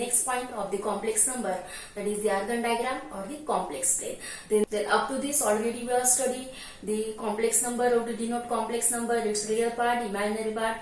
next point of the complex number, that is the Argand diagram or the complex plane. Then up to this already we have studied the complex number, or to denote complex number, its real part, imaginary part,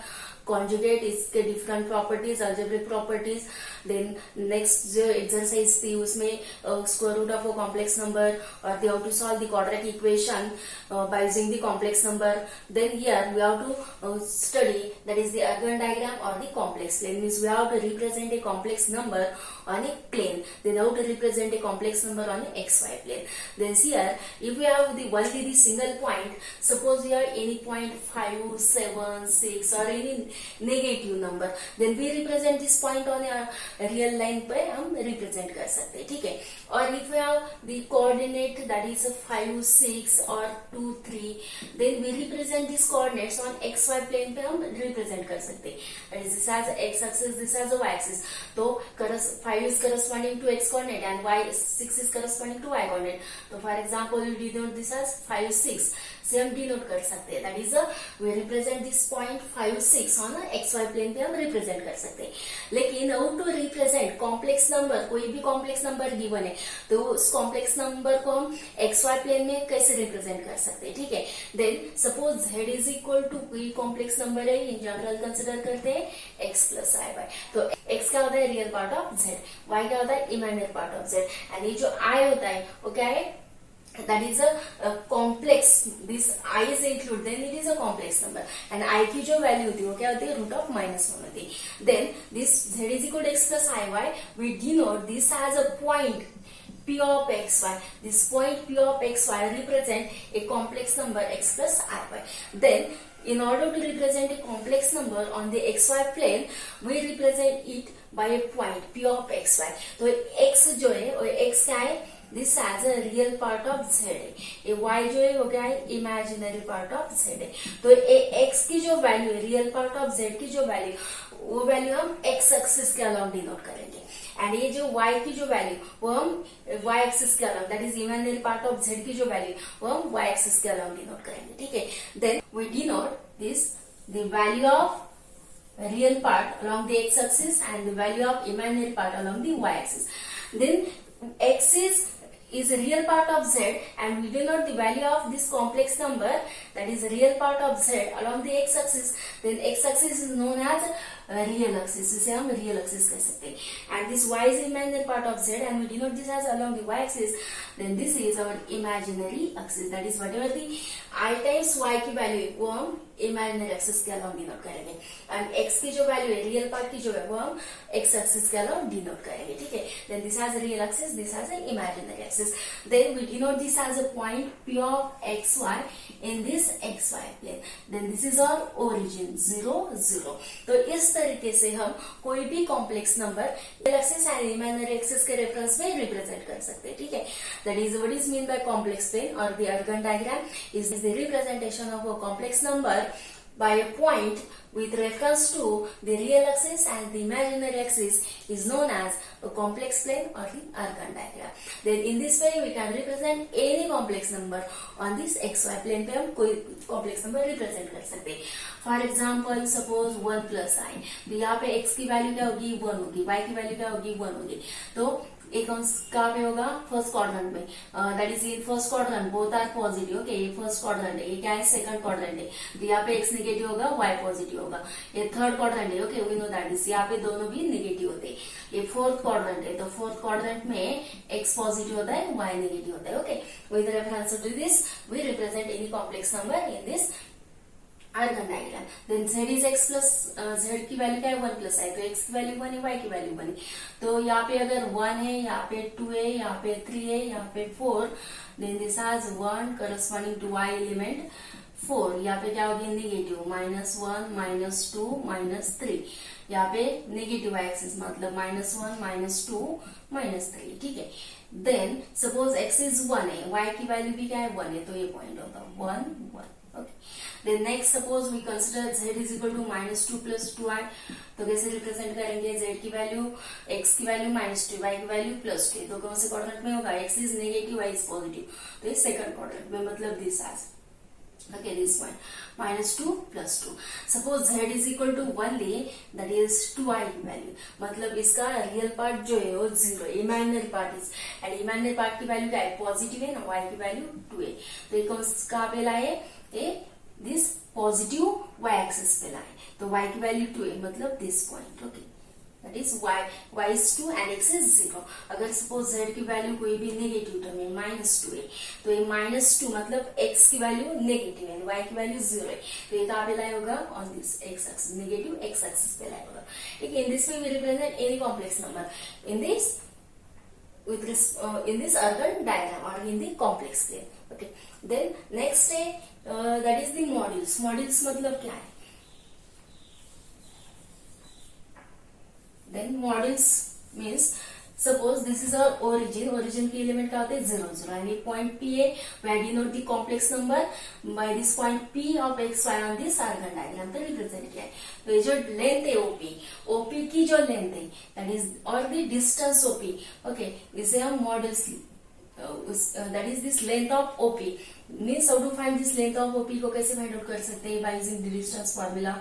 conjugate, इसके different properties, algebraic properties. Then next exercise थी उसमें square root of a complex number, or they have to solve the quadratic equation by using the complex number. Then here we have to study, that is the Argand diagram or the complex plane. Means we have to represent a complex number on a plane. Then how to represent a complex number on a xy plane. Then here if we have the only the single point, suppose we have any point 5, 7, 6 or any negative number, then we represent this point on real line पे हम represent कर सकते हैं, ठीक है. और if we have the coordinate that is 5, 6 और 2, 3, then we represent this coordinates on x Y plane पे हम रिप्रेजेंट कर सकते हैं. That is this has x axis, this has y axis. तो 5 is corresponding to x coordinate and y 6 is corresponding to Y coordinate. तो for example we denote this as 5, 6 से हम denote कर सकते हैं. That is we represent this point 5, 6 on x Y plane पे हम represent कर सकते हैं. लेकिन how to represent complex number, कोई भी कॉम्प्लेक्स नंबर गिवन है तो उस कॉम्प्लेक्स नंबर को हम एक्स वाई प्लेन में कैसे रिप्रेजेंट कर सकते हैं, ठीक है. Then suppose z is equal to कोई कॉम्प्लेक्स नंबर है, इन जनरल कंसिडर करते हैं x प्लस आई वाई. तो x क्या होता है, real part of z, y क्या होता है, imaginary part of z, and ये जो i होता है वो क्या है, that is a complex. This I is included, then it is a complex number, and I की जो वैल्यू होती है वो क्या होती है, रूट ऑफ -1 होती है. Then this z is equal to x plus i y, we denote this as a point p of x y. This point p of x y represent a complex number x plus i y. Then in order to represent a complex number on the xy plane, we represent it by a point p of x y. तो x जो है वो x क्या है, this as a real part of z है. ये y जो है वो क्या है, इमेजिनरी पार्ट ऑफ z है. तो x की जो वैल्यू है, रियल पार्ट ऑफ z की जो वैल्यू, वो वैल्यू हम x एक्सिस के अलाउंग डिनोट करेंगे. एंड ये जो y की जो वैल्यू वो हम y एक्सिस के along, that is imaginary part of z की जो वैल्यू वो हम y एक्सिस के अलाउंग डिनोट करेंगे, ठीक है. Then we denote this the value of real part along the x axis and the value of imaginary part along the y axis. Then x is a real part of z, and we denote the value of this complex number, that is a real part of z along the x axis. Then x axis is known as real axis, जिसे हम real axis कह सकते हैं. And this y is imaginary part of z, and we denote this as along the y axis. Then this is our imaginary axis, that is whatever the I times y की value है वो हम imaginary axis के along denote करेंगे, and x की जो value है, real part की जो है वो हम x एक्सिस के अलाउंग डिनोट करेंगे, ठीक है. Then this has real axis, this has imaginary axis. Then we denote this as a point p of x y in this x y plane. Then this is our origin 0, 0. तो इस तरीके से हम कोई भी complex number real axis and imaginary axis के reference में represent कर सकते हैं, ठीक है. That is what is mean by complex plane, और the Argand diagram is the representation of a complex number by a point with reference to the real axis and the imaginary axis is known as a complex plane or the Argand diagram. Then in this way we can represent any complex number on this xy plane पे हम कोई complex number represent कर सकते हैं. For example, suppose 1 plus i, तो यहाँ पे x की वैल्यू क्या होगी, 1 होगी, y की वैल्यू क्या होगी, 1 होगी. तो एक कहाँ पे होगा, फर्स्ट क्वाड्रेंट में, that is in first quadrant both are positive. Okay, ये फर्स्ट क्वाड्रेंट है, ये क्या है, सेकंड क्वाड्रेंट है. तो यहाँ पे x नेगेटिव होगा, y पॉजिटिव होगा. ये थर्ड क्वाड्रेंट है, okay, we know that is, यहाँ पे दोनों भी नेगेटिव होते हैं. ये फोर्थ क्वाड्रेंट है, तो फोर्थ क्वाड्रेंट में x पॉजिटिव होता है, y नेगेटिव होता है. Okay, with reference to this we represent any complex number in this Argand diagram. Then z is x plus z की वैल्यू क्या है, 1 plus i, तो x की वैल्यू 1 है, y की वैल्यू 1 है. तो यहाँ पे अगर 1 है, यहाँ पे 2 है, यहाँ पे 3 है, यहाँ पे 4, then this has 1 corresponding to y element 4. यहाँ पे क्या होगी, नेगेटिव, -1, -2, -3. यहाँ पे नेगेटिव y एक्सिस मतलब -1, -2, -3, ठीक है. देन सपोज x इज 1 है, y की वैल्यू भी क्या है, 1 है, तो ये पॉइंट होगा 1, 1. Okay. Then next suppose we consider z is equal to -2 plus 2i. तो कैसे रिप्रेजेंट करेंगे, z की वैल्यू, x की वैल्यू -2, y की वैल्यू +2. तो कौन से क्वाड्रेंट में होगा, x is negative, y is positive. तो ये सेकंड क्वाड्रेंट में, मतलब this as Okay, this one minus 2 plus 2. Suppose z is equal to 1 ले, that is 2i की वैल्यू, मतलब इसका रियल पार्ट जो है वो 0, imaginary part is, and imaginary part की वैल्यू क्या है, पॉजिटिव है ना, y की वैल्यू 2 है, तो ये कहाँ पे लाए, दिस पॉजिटिव y एक्सिस पे लाए, तो y की वैल्यू 2 है, मतलब this point, okay, that is y is 2 and x is 0. अगर सपोज z की वैल्यू कोई भी नेगेटिव टर्म है, -2 है, तो ये -2 मतलब x की वैल्यू नेगेटिव है, y की वैल्यू 0 है, तो ये कहाँ पे लाया होगा, on this x axis, negative x axis पे लाया होगा. ठीक है, in this way we represent any complex number in this with this in this Argand diagram or in the complex plane. Okay, then next that is the modules. Modules मतलब क्या है, then modules means suppose this is our origin के element क्या होते हैं, 0 0, and ये point P है, we denote the complex number by this point P of x y on this Argand diagram पे रिप्रेजेंट किया है. तो ये जो लेंथ है OP की जो लेंथ है, that is और the distance OP, okay, इसे हम models, that is this length of OP means how to find this length of OP को कैसे फाइंड आउट कर सकते हैं, by using the distance formula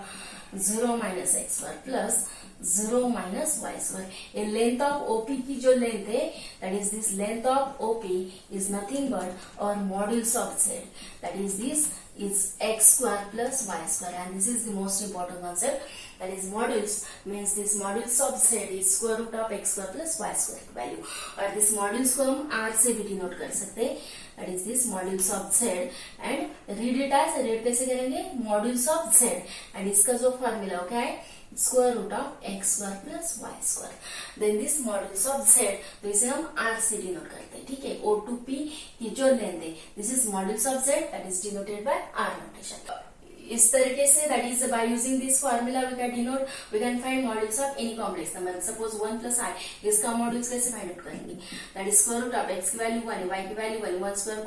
0 minus x square plus 0 minus y square. A length of OP की जो length है, that is this length of OP is nothing but our modules of z, that is this is x square plus y square, and this is the most important concept, that is modules means this modules of z is square root of x square plus y square की value, और this modules को हम r से भी denote कर सकते हैं, that is this modules of z, and read it as, read कैसे करेंगे, modules of z, and इसका जो फॉर्मूला क्या है, square root of x square plus y square, then this modulus of z, तो इसे हम r से डिनोट करते हैं. ठीक है, O to P की जो लेंथ है, this is modulus of z, that is denoted by r notation. इस तरीके से, that is by using this formula we can denote, we can find modulus of any complex number. Suppose 1 plus i, इसका modulus कैसे find out करेंगे, that is square root of x की value 1 है, y की value 1, 1 square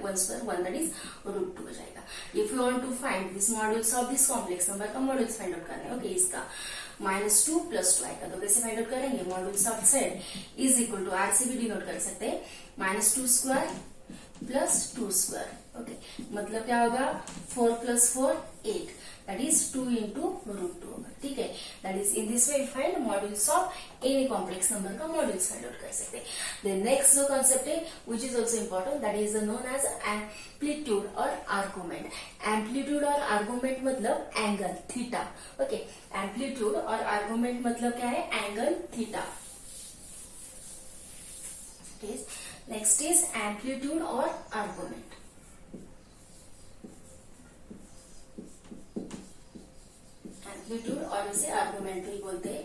1 square 1, that is root 2 हो जाएगा. If you want to find this modulus of this complex number का modulus find out करना है, ओके, इसका -2 plus 2 आएगा, तो कैसे फाइंड आउट करेंगे, modulus of z is equal to, r से भी डिनोट कर सकते हैं, -2 स्क्वायर प्लस 2 स्क्वायर, ओके, मतलब क्या होगा, 4 plus 4 8, that is 2 into root 2 होगा. ठीक है, that is in this way we find modules of any complex number का modules find out कर सकते हैं. The next जो concept है which is also important, that is known as amplitude और argument. Amplitude और argument मतलब angle theta. Okay, amplitude और argument मतलब क्या है, angle theta. Okay, next is amplitude और argument. एम्पलीट्यूड और इसे आर्गुमेंट भी बोलते हैं,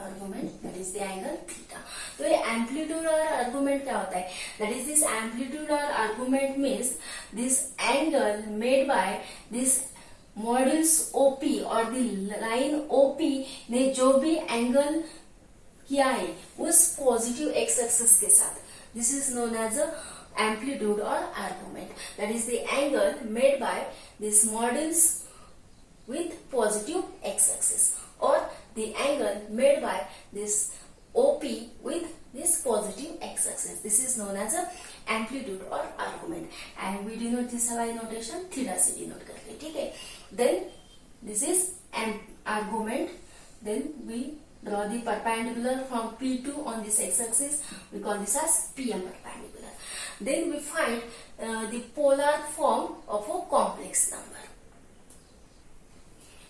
argument, that is the angle theta. तो ये एम्पलीट्यूड और आर्गुमेंट क्या होता है, दैट इज दिस एम्पलीट्यूड और argument means this angle made by this modules OP और द लाइन ओपी ने जो भी एंगल किया है उस पॉजिटिव एक्स एक्सिस के साथ, this is known as a amplitude or argument, that is the angle made by these modules with positive x-axis, or the angle made by this OP with this positive x-axis. This is known as a amplitude or argument, and we denote this by notation theta से denote करते हैं. ठीक है, then this is argument, then we draw the perpendicular from P2 on this x-axis, we call this as PM perpendicular. Then we find the polar form of a complex number.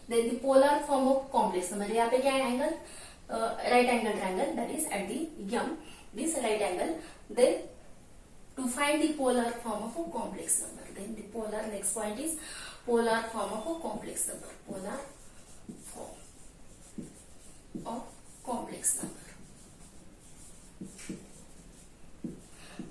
Then the polar form of complex number, यहाँ पे क्या है, angle, right angle triangle, that is at the M, this right angle. Then to find the polar form of a complex number, then the polar, next point is polar form of a complex number, polar form of complex number.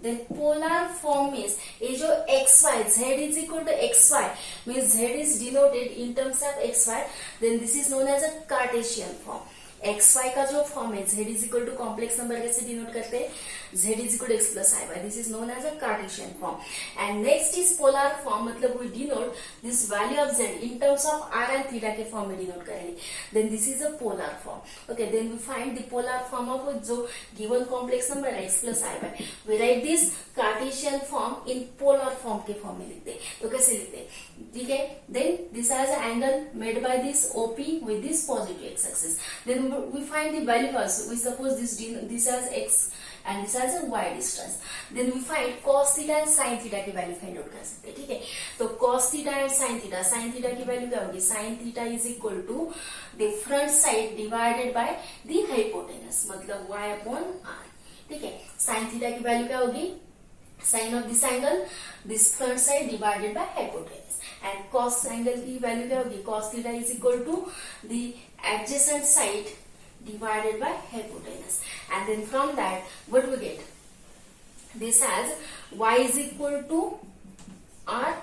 The polar form means ये जो xy, z is equal to xy means z is denoted in terms of xy, then this is known as a Cartesian form. X Y का जो form है z is equal to complex number कैसे denote करते हैं, z is equal to X plus I Y, this is known as a Cartesian form. And next is polar form, मतलब we denote this value of z in terms of r and theta के form में denote करेंगे. Then this is a polar form. Okay, then we find the polar form of जो given complex number है x plus I y. We write this Cartesian form in polar form के form में लिखते हैं. तो कैसे लिखते हैं, ठीक है. Then this has an angle made by this OP with this positive x axis. Then we find the value first. We suppose this as x and this as a y distance. Then we find cos theta and sin theta की value find out कर सकते हैं. ठीक है, तो cos theta and sin theta की value क्या होगी, sin theta is equal to the front side divided by the hypotenuse, मतलब y upon r. ठीक है, sin theta की वैल्यू क्या होगी, sin of this angle, this front side divided by hypotenuse. And cos angle की value क्या होगी, cos theta is equal to the adjacent side divided by hypotenuse. And then from that what we get, this as y is equal to r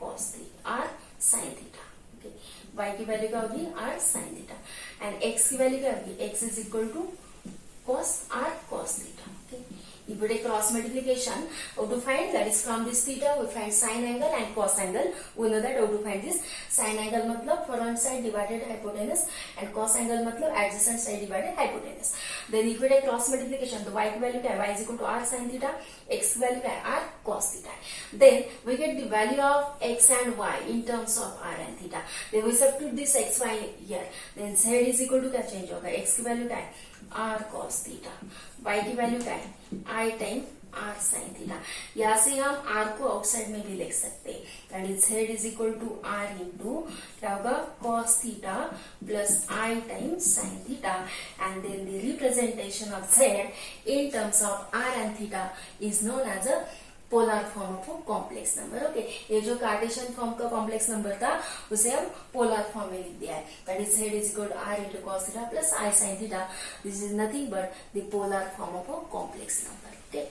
cos theta, r sin theta. Okay, y की value क्या होगी, r sin theta. And x की value क्या होगी, x is equal to cos r cos theta. Okay, if we take cross multiplication, how to find, that is from this theta we find sin angle and cos angle. We know that how to find this. Sin angle मतलब front side divided hypotenuse and cos angle मतलब adjacent side divided hypotenuse. Then if we take cross multiplication, तो y की value क्या है, y is equal to r sin theta, x की value क्या है, r cos theta. Then we get the value of x and y in terms of r and theta. Then we substitute this x y here. Then z is equal to क्या change होगा, x की value क्या है, r cos theta, y की value क्या है, I time r sin theta. यहाँ से हम r को आउटसाइड में भी लिख सकते हैं, that is z is equal to r into क्या होगा, cos theta plus I time sin theta. And then the representation of z in terms of r and theta is known as a polar form of complex number. Okay, ये जो Cartesian form का complex number था उसे हम polar form में लिख दिया है, that is z is equal to r into cos theta plus I sin theta. This is nothing but the polar form of a complex number. Okay,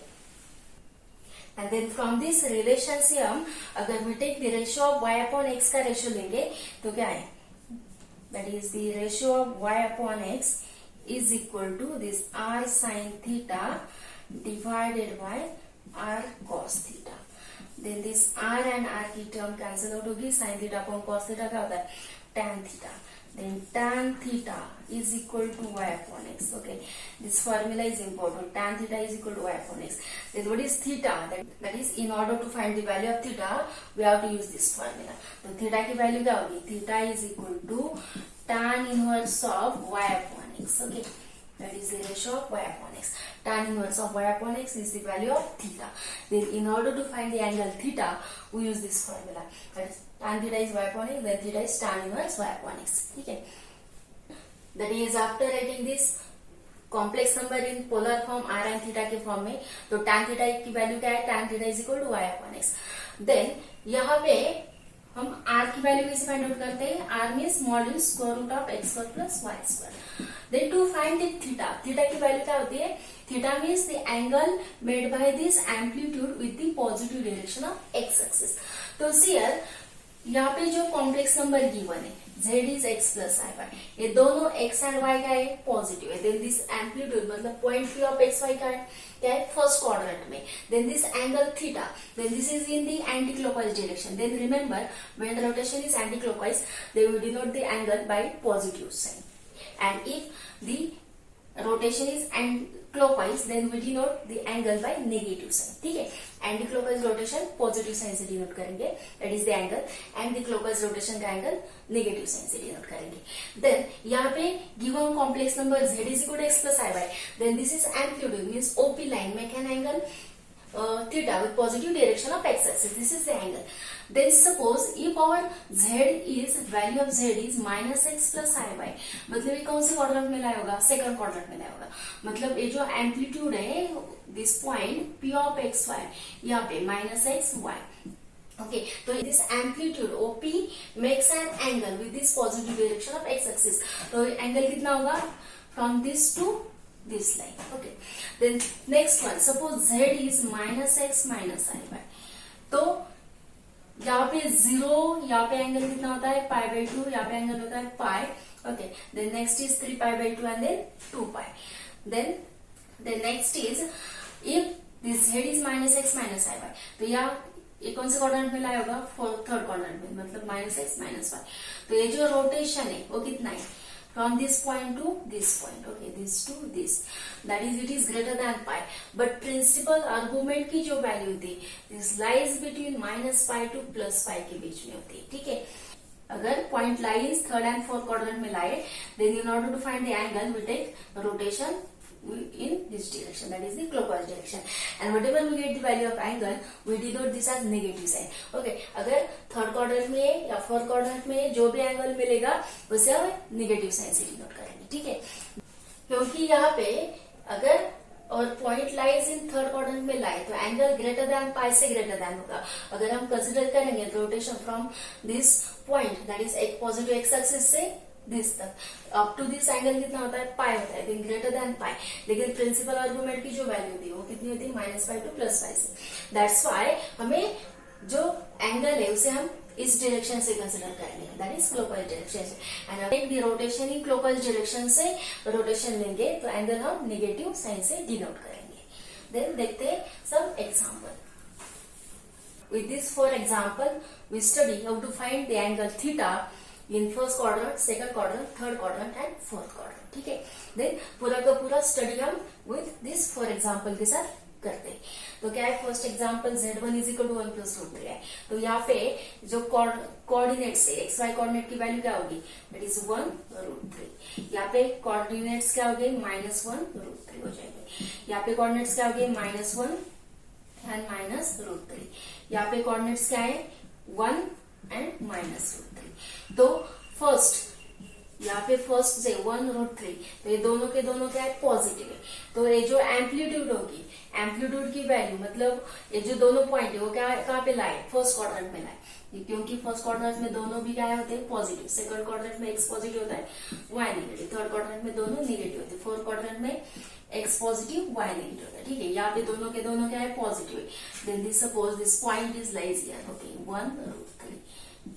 and then from this relation से हम अगर we take the ratio of y upon x का ratio लेंगे तो क्या है, that is the ratio of y upon x is equal to this r sin theta divided by r cos theta. Then this r and r की term cancel out होगी, sin theta upon cos theta क्या होता है, tan theta. Then tan theta is equal to y upon x. Okay, this formula is important. Tan theta is equal to y upon x. Then what is theta? That is, in order to find the value of theta, we have to use this formula. तो theta की value क्या होगी, theta is equal to tan inverse of y upon x. Okay, that is the ratio of y upon x. Tan inverse of y upon x is the value of theta. Then in order to find the angle theta, we use this formula. That is, tan theta is y upon x, then theta is tan inverse y upon x. Okay, that is after writing this complex number in polar form r and theta के form में, तो tan theta की value क्या है, tan theta is equal to y upon x. Then यहाँ पे हम r की वैल्यू कैसे फाइंड आउट करते हैं, r mean small is square root of x square plus y square. Then to find the theta, theta की value क्या होती है, theta means the angle made by this amplitude with the positive direction of x axis. तो here यहाँ पे जो complex number given है z is x plus I y, ये दोनों x एंड y का है पॉजिटिव है. देन दिस एम्पलीट्यूड मतलब point P of x y का है क्या है, फर्स्ट क्वाड्रेंट में. Then this angle theta, then this is in the anti clockwise direction. Then remember when rotation is anti clockwise they will denote the angle by positive sign, and if the rotation is and clockwise then we denote the angle by negative sign. ठीक है, anti clockwise rotation positive sign से denote करेंगे, that is the angle, and the clockwise rotation का angle negative sign से denote करेंगे. Then यहाँ पे given complex number z is equal to x plus I y, then this is amplitude means OP line make an angle theta with positive direction of x axis. This is the angle. Then suppose if our z is value of z is minus x plus i y, मतलब ये कौन से quadrant में लाया होगा, second quadrant में लाया होगा. मतलब ये जो एम्पलीट्यूड है this point p of x y यहाँ पे minus x y. Okay, so this amplitude OP makes an angle with this positive direction of x axis. तो एंगल कितना होगा, from this to this line. Okay, then next one, suppose z is minus x minus i y, तो यहाँ पे 0, यहाँ पे angle कितना होता है पाई बाई 2, यहाँ पे एंगल होता है पाई, Okay, then next is 3 pi by 2 and then 2 pi. Then the next is if this z is minus x minus I y, तो यहाँ ये कौन से क्वाड्रेंट में लाया होगा, थर्ड क्वाड्रेंट में, मतलब माइनस एक्स माइनस वाई. तो ये जो रोटेशन है वो कितना है, from this point to this point, okay, this to this, that is it is greater than pi. But principal argument की जो वैल्यू थी, this lies between minus pi to plus pi के बीच में होती है. ठीक है, अगर point lies third and fourth quadrant में लाए, then in order to find the angle we take rotation in this direction, that is the clockwise direction, and whatever we get the value of angle we denote this as negative sign. Okay, अगर third quadrant में या fourth quadrant में जो भी angle मिलेगा उसे हम negative sign से डिनोट करेंगे. ठीक है, क्योंकि यहाँ पे अगर और point lies in third quadrant में लाए तो एंगल ग्रेटर देन पाई से ग्रेटर देन होगा. अगर हम कंसिडर करेंगे rotation from this point, that is एक पॉजिटिव एक्स एक्सिस से दिस तक, अप टू दिस एंगल कितना होता है, पाई होता है, ग्रेटर देन पाई. लेकिन प्रिंसिपल आर्गुमेंट की जो वैल्यू थी वो कितनी होती है, minus pi to plus pi से. दैट्स वाई हमें जो एंगल है उसे हम इस डायरेक्शन से कंसिडर करेंगे, दैट इज क्लॉकवाइज डायरेक्शन से. And take the rotation in clockwise direction से रोटेशन लेंगे तो एंगल हम नेगेटिव साइन से डिनोट करेंगे. देन देखते हैं some example. With this for example we study how to find the angle theta in first quadrant, second quadrant, third quadrant and fourth quadrant. ठीक है, देन पूरा का पूरा स्टडी हम विथ दिस फॉर एग्जाम्पल के साथ करते हैं. तो क्या है, first example z1 is equal to 1 plus root 3 है. तो यहाँ पे जो कोऑर्डिनेट्स है, एक्स वाई कोऑर्डिनेट की वैल्यू क्या होगी, दैट इज 1 रूट 3. यहाँ पे कोऑर्डिनेट्स क्या हो गए, माइनस 1 रूट 3 हो जाएंगे. यहाँ पे कोऑर्डिनेट्स क्या हो गए, माइनस 1 एंड माइनस रूट 3. यहाँ पे कोऑर्डिनेट्स क्या है, 1 एंड माइनस रूट 3. तो फर्स्ट यहाँ पे फर्स्ट से 1 रूट 3, तो ये दोनों के दोनों क्या है, पॉजिटिव है. तो ये जो एम्पलीट्यूड होगी, एम्पलीट्यूड की वैल्यू मतलब ये जो दोनों पॉइंट है वो क्या कहाँ पे लाए, फर्स्ट क्वाड्रेंट में लाए, क्योंकि फर्स्ट क्वाड्रेंट में दोनों भी क्या होते हैं, पॉजिटिव. सेकंड क्वाड्रेंट में एक्स पॉजिटिव होता है, वाई नेगेटिव. थर्ड क्वाड्रेंट में दोनों नेगेटिव होते हैं. फोर्थ क्वाड्रेंट में एक्स पॉजिटिव, वाई नेगेटिव होता है. ठीक है, यहाँ पे दोनों के दोनों क्या है, पॉजिटिव है. Then this suppose this point is lies here, okay, 1 root 3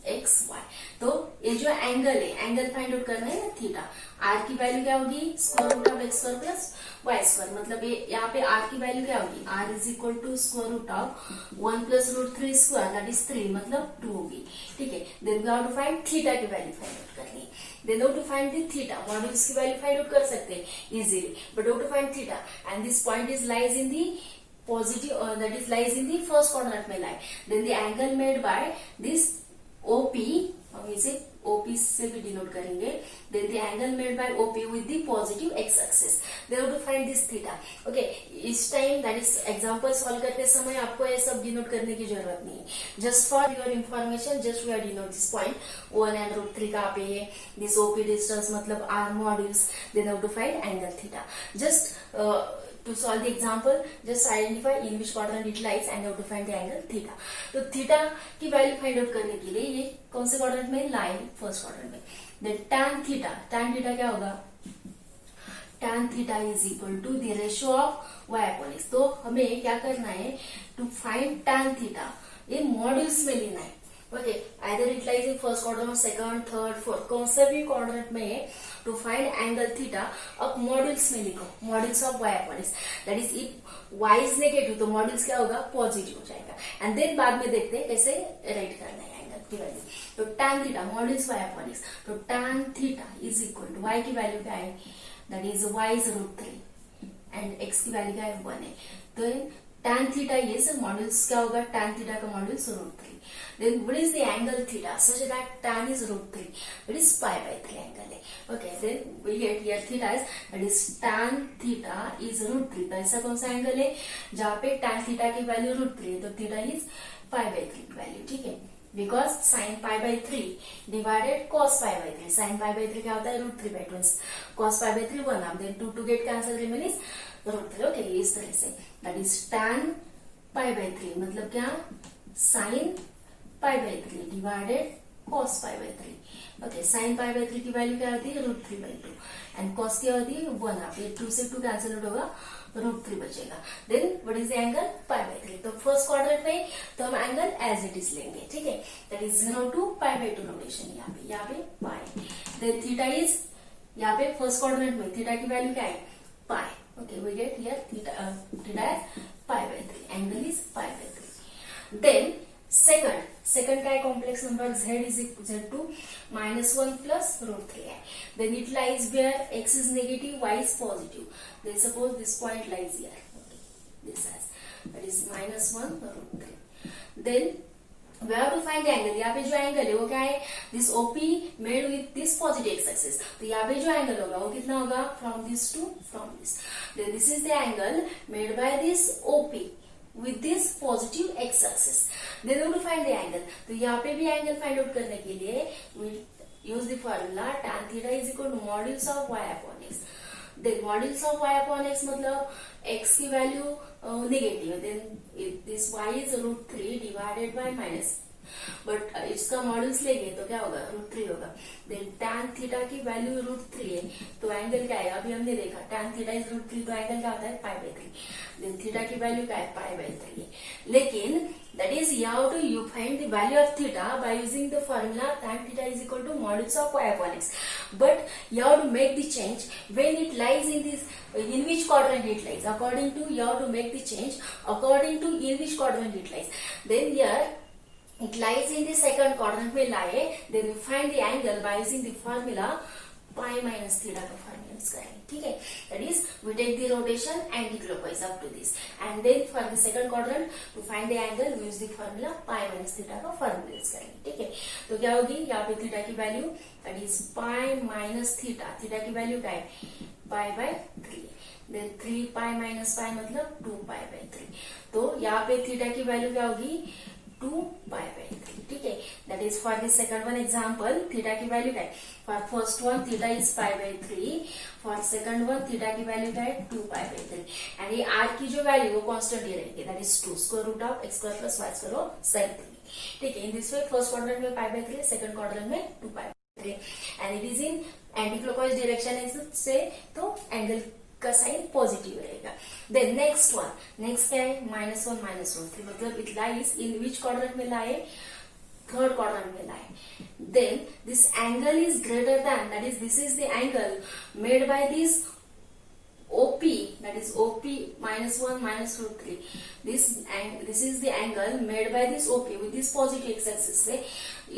x y. तो ये जो एंगल है, एंगल फाइंड आउट करना है ना, थीटा. आर की वैल्यू क्या होगी, square root of x square plus y square. मतलब ये यहाँ पे आर की वैल्यू क्या होगी, r is equal to square root of 1 plus root 3 square, that is 3, मतलब 2 होगी. ठीक है, then we have to find theta की वैल्यू फाइंड आउट करनी है. Then how to find the theta, modulus की वैल्यू फाइंड आउट कर सकते हैं easily, but how to find theta, and this point is lies in the positive, that is lies in the first quadrant में lie. Then the angle made by this OP, हम इसे OP से भी denote करेंगे. Then the angle made by OP with the positive x axis. They have to find this theta. Okay, इस time that is example solve करते समय आपको ये सब डिनोट करने की जरूरत नहीं है. Just for your information, just we are denote this point 1 and root 3 कहाँ पे है, this OP distance मतलब R modules. Then have to find angle theta. Just to solve the example, just identify in which quadrant it lies and how to find the angle theta. तो theta की value find out करने के लिए ये कौन से quadrant में लाए, फर्स्ट क्वाड्रेंट में. Then tan theta क्या होगा, tan theta is equal to the ratio of y upon x. तो हमें क्या करना है, to find tan theta ये मॉड्यूल्स में लेना है. Okay, either it lies in first quadrant, second, third, fourth, कौन सा भी क्वाड्रेंट में है. टू फाइंड एंगल थीटा अब मॉड्यूल्स में लिखो, modules of y upon x. That is if y is negative तो मॉड्यूल्स क्या होगा, पॉजिटिव हो जाएगा. एंड देन बाद में देखते हैं कैसे राइट करना है एंगल की वैल्यू. तो tan theta modulus y upon x, तो tan theta is equal to y की वैल्यू क्या है, that is y is root 3 and x की वैल्यू क्या है, 1 है. तो tan थीटा इज मॉड्यूल्स क्या होगा, tan थीटा का modules root 3. Then what is the angle theta such that tan is root 3, that is pi by 3 angle है. Okay, then we get here theta is, that is tan theta is root 3. तो ऐसा कौन सा angle है जहाँ पे tan theta की value root 3 है, तो theta is pi by 3 की वैल्यू. ठीक है, because sin pi by 3 divided cos pi by 3. sin pi by 3 क्या होता है, root 3 by 2. cos pi by 3 1 up, then 2 to get cancel remain is root 3. Okay, इस तरह से that is tan pi by 3 मतलब क्या, sin pi by 3 divided cos pi by 3. Okay, sin pi by 3 की value क्या होती है √3/2 and cos क्या होती है 1/2. ये 2 से 2 कैंसिल आउट होगा, √3 बचेगा. Then what is the angle pi by 3. तो फर्स्ट क्वाड्रेंट में तो हम एंगल एज इट इज लेंगे, ठीक है. That is 0 to pi by 2 notation. यहाँ पे पाई. देन थीटा इज यहाँ पे फर्स्ट क्वाड्रेंट में थीटा की वैल्यू क्या है pi. Okay, we get here theta is pi by 3. Angle is pi by 3. Then second का complex number z is equal to -1 plus √3 है. Then it lies where x is negative, y is positive. Then suppose this point lies here. Okay, this has that is -1 √3. Then we have to find the angle. यहाँ पे जो angle है वो क्या है this OP made with this positive x axis. तो यहाँ पे जो एंगल होगा वो कितना होगा from this to from this. Then this is the angle made by this OP with this positive x axis. Then we have to find the angle. तो यहाँ पे भी एंगल फाइंड आउट करने के लिए we use the formula tan theta is equal to modulus of y upon x. Then modulus of y upon x मतलब x की value negative है. Then this y is √3 divided by minus. But इसका modules लेंगे तो क्या होगा √3 होगा. Then tan theta की वैल्यू √3 है तो एंगल क्या है अभी हमने देखा tan थीटा इज √3 तो एंगल क्या होता है पाई बाई 3. देन थीटा की वैल्यू क्या है पाई बाई 3 है. लेकिन that is you find the value of theta by using the formula tan theta is equal two modules of y upon x. But you have to make the change when it lies in this in which quadrant it lies. According to you have to make the change according to in which quadrant it lies. Then here it lies in the second quadrant में लाए. Then we find the angle by using the formula pi minus theta का formula use करेंगे, ठीक है. That is we take the rotation anti-clockwise up to this and then for the second quadrant to find the angle we use the formula pi minus theta का formula use करेंगे, ठीक है. तो क्या होगी यहाँ पे थीटा की value that is pi minus theta. Theta की वैल्यू क्या है पाई by 3. Then 3 pi minus pi मतलब 2 pi by 3. तो यहाँ पे थीटा की वैल्यू क्या होगी 2 pi by 3, ठीक है. That is for the second one example theta की वैल्यू क्या है for first one theta is pi by 3. For second one theta की वैल्यू क्या है 2 pi by 3. एंड ये आर की जो वैल्यू वो कांस्टेंट ही रहेगी. That is 2 square root of x square plus y square और sin 3, ठीक है. In this way first quadrant में पाई बाई 3, सेकंड क्वाड्रेंट में 2 pi by 3 and it is in anti clockwise direction से तो एंगल का साइन पॉजिटिव रहेगा. देन नेक्स्ट क्या है -1 minus √3 मतलब it lies in which quadrant में लाए थर्ड क्वाड्रेंट में लाए. Then this angle is greater than that is this is the angle made by this OP, that is OP -1 minus √3. This is the angle made by this OP with this positive x axis से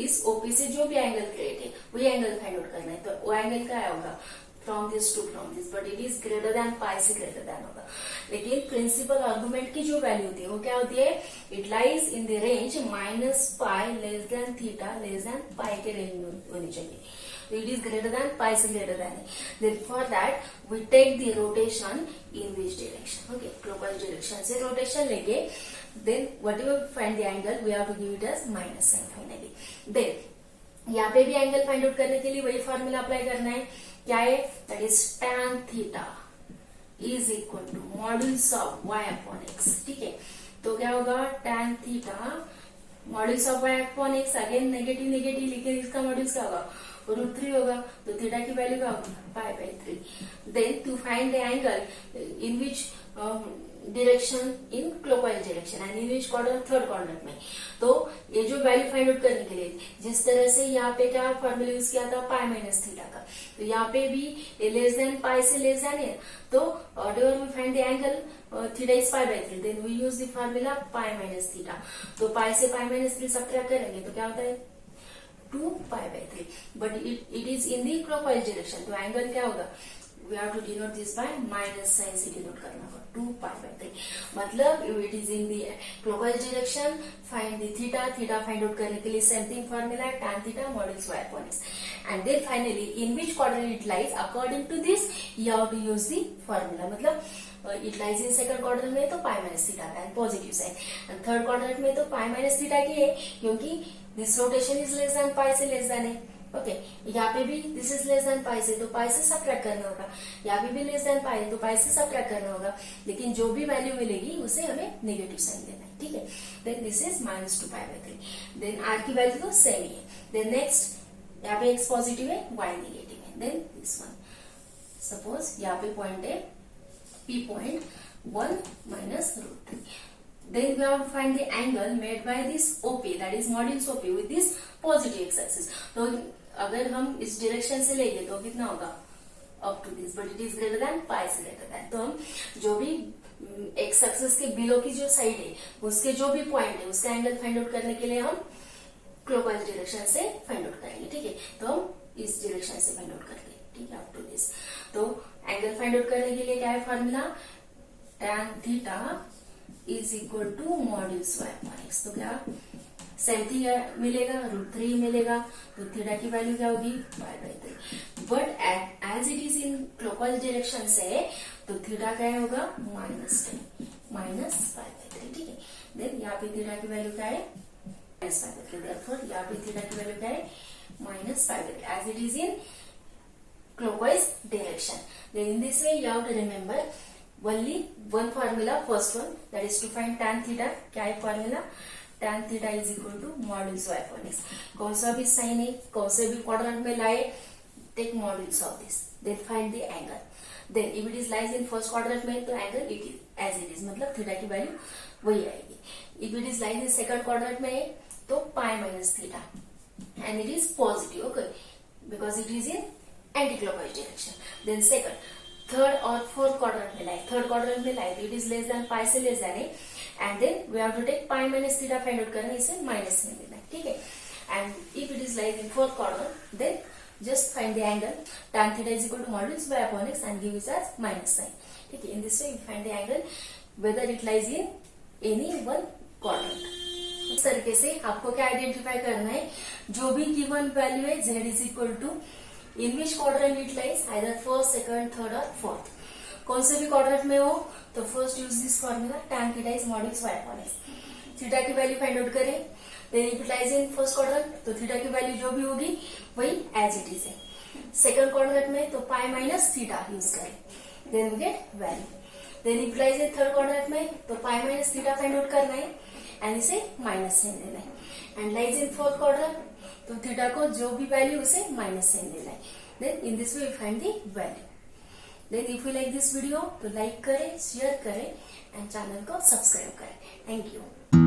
इस OP से जो भी angle create है वही angle find out करना है. तो वो एंगल क्या होगा from this to from this but it is greater than pi से ग्रेटर दैन होगा. लेकिन प्रिंसिपल आर्गुमेंट की जो वैल्यू होती है वो क्या होती है it lies in the range -pi less than theta less than pi के रेंज में होनी चाहिए. It is greater than pi से greater than है. Then for that we take the rotation in which direction? Okay, clockwise direction से rotation लेंगे. Then whatever find the angle we have to give it as minus sign finally. Then यहाँ पे भी angle find out करने के लिए वही formula apply करना है. क्या है that is tan theta is equal to modulus of y upon x, ठीक है. तो क्या होगा tan theta modulus of y upon x again negative लेकिन इसका मॉड्यूल्स क्या होगा √3 होगा. तो थीटा की वैल्यू क्या होगी pi by 3. Then to find the angle in which direction in clockwise direction and in which quadrant third quadrant में. तो ये जो वैल्यू फाइंड आउट करने के लिए जिस तरह से यहाँ पे क्या फॉर्मूला यूज किया था पाई माइनस थीटा का. तो यहाँ पे भी लेस देन पाई से लेस देन है. तो whatever we find the angle theta is pi by 3 then we use the formula pi minus theta. तो पाई से पाई माइनस 3 सब्ट्रैक्ट करेंगे तो क्या होता है 2 pi by 3. But it is in the clockwise direction. तो एंगल क्या होगा we have to denote this by minus sign से denote करना होगा 2 pi by 3. मतलब it is in the clockwise direction find the theta find out करने के लिए same thing formula tan theta modulus y upon x. And then finally in which quadrant it lies according to this you have to use the formula. मतलब it lies in second quadrant में तो pi minus theta का positive sign and third quadrant में तो pi minus theta की है क्योंकि this rotation is less than pi से less than है. ओके यहाँ पे भी this is less than pi से, तो पाई से सब्ट्रैक्ट करना होगा, यहाँ पे भी लेस देन पाई तो पाई से सब्ट्रैक्ट करना होगा, लेकिन जो भी वैल्यू मिलेगी उसे हमें नेगेटिव साइन देना है, ठीक है। Then this is -2π/3, then r की वैल्यू तो सेम ही है। देन नेक्स्ट यहाँ पे x पॉजिटिव है, y नेगेटिव है। देन दिस वन, सपोज यहाँ पे पॉइंट है P point 1 minus √3. Then we have to find the angle made by this OP, that is modulus OP with this positive x-axis. तो अगर हम इस direction से लेंगे तो कितना होगा, up to this, but it is greater than pi से ग्रेटर देन। तो हम जो भी एक्स एक्सिस के बिलो की जो साइड है उसके जो भी पॉइंट है उसका एंगल फाइंड आउट करने के लिए हम क्लॉकवाइज डायरेक्शन से फाइंड आउट करेंगे, ठीक है। तो हम इस डायरेक्शन से फाइंड आउट करते हैं, ठीक है, अप टू दिस। तो एंगल फाइंड आउट करने के लिए क्या है formula, tan theta is equal to modulus y upon x। तो क्या सेम थिंग मिलेगा, √3 मिलेगा, तो थीटा की वैल्यू क्या होगी, π/3। But as it is in clockwise direction से तो थीटा क्या होगा, -10 π/3, ठीक है। देन यहाँ पे थीटा की वैल्यू क्या है, -π/3, देयरफॉर यहाँ पे थीटा की वैल्यू क्या है, -π/3 as it is in clockwise direction. Then in this way you have to remember only one formula, first one, that is to find tan theta. क्या है formula, tan theta is equal to modulus y upon x. कौन सा भी sign है, कौन से भी quadrant में लाए, take modulus of this, then find the angle. Then if it is lies in first quadrant में तो angle it is as it is, मतलब थीटा की वैल्यू वही आएगी। if it is lies in second quadrant में तो pi minus theta and it is positive, okay, because it is in anti-clockwise direction. Then second, third और fourth quadrant में लाए, third quadrant में लाए तो it is less than पाई से less than है, and then we have to take pi minus theta find out करना, इसे माइनस में लेना है, ठीक है। and if it is lies in fourth quadrant then just find the angle, tan theta is equal to modulus y upon x and give it as minus sign, ठीक है। in this way you find the angle whether it lies in any one quadrant. इस तरीके से आपको क्या identify करना है, जो भी गिवन वैल्यू है z is equal to in which quadrant it lies, either first, second, third or fourth. कौन से भी क्वाड्रेंट में हो तो first use this formula, tan theta is modulus y upon x। Theta की वैल्यू फाइंड आउट करें, then if it lies in first quadrant तो theta की वैल्यू जो भी होगी वही एज इट इज है। सेकंड क्वाड्रेंट में तो पाई माइनस थीटा यूज करें, then we get value. Then if lies in third quadrant में तो pi minus theta find out करना है एंड इसे माइनस साइन देना है। And lies in fourth quadrant तो थीटा को जो भी वैल्यू उसे माइनस साइन देना है। Then in this way we find the value. Then if you like this video तो लाइक करें, शेयर करें एंड चैनल को सब्सक्राइब करें। Thank you.